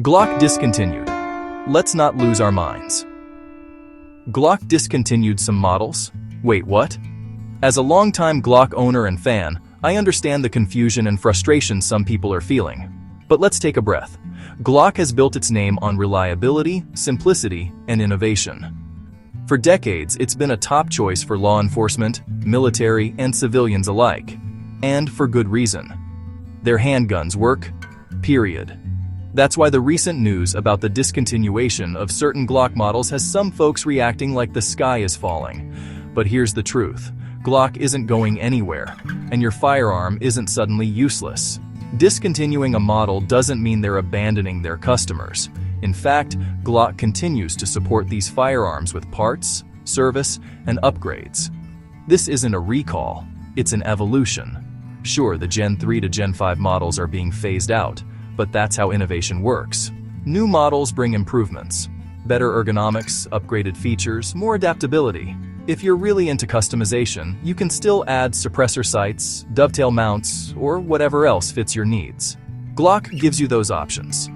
Glock discontinued. Let's not lose our minds. Glock discontinued some models? Wait, what? As a longtime Glock owner and fan, I understand the confusion and frustration some people are feeling. But let's take a breath. Glock has built its name on reliability, simplicity, and innovation. For decades, it's been a top choice for law enforcement, military, and civilians alike. And for good reason. Their handguns work, period. That's why the recent news about the discontinuation of certain Glock models has some folks reacting like the sky is falling. But here's the truth. Glock isn't going anywhere, and your firearm isn't suddenly useless. Discontinuing a model doesn't mean they're abandoning their customers. In fact, Glock continues to support these firearms with parts, service, and upgrades. This isn't a recall, it's an evolution. Sure, the Gen 3 to Gen 5 models are being phased out, but that's how innovation works. New models bring improvements. Better ergonomics, upgraded features, more adaptability. If you're really into customization, you can still add suppressor sights, dovetail mounts, or whatever else fits your needs. Glock gives you those options.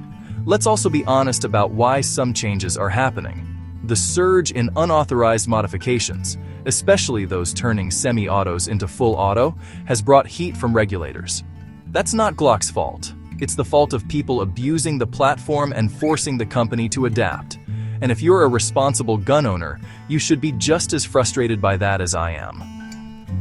Let's also be honest about why some changes are happening. The surge in unauthorized modifications, especially those turning semi-autos into full auto, has brought heat from regulators. That's not Glock's fault. It's the fault of people abusing the platform and forcing the company to adapt. And if you're a responsible gun owner, you should be just as frustrated by that as I am.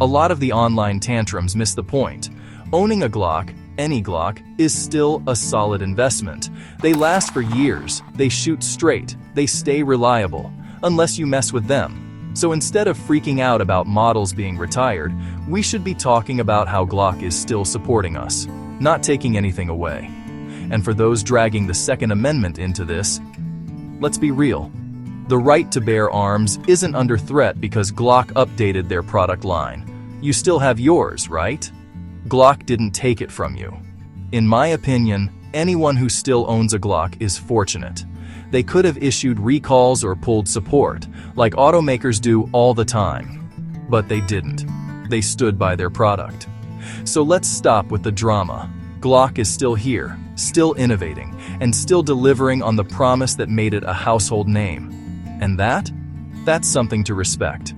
A lot of the online tantrums miss the point. Owning a Glock, any Glock, is still a solid investment. They last for years, they shoot straight, they stay reliable, unless you mess with them. So instead of freaking out about models being retired, we should be talking about how Glock is still supporting us, not taking anything away. And for those dragging the Second Amendment into this, let's be real. The right to bear arms isn't under threat because Glock updated their product line. You still have yours, right? Glock didn't take it from you. In my opinion, anyone who still owns a Glock is fortunate. They could have issued recalls or pulled support, like automakers do all the time. But they didn't. They stood by their product. So let's stop with the drama. Glock is still here, still innovating, and still delivering on the promise that made it a household name. And that's something to respect.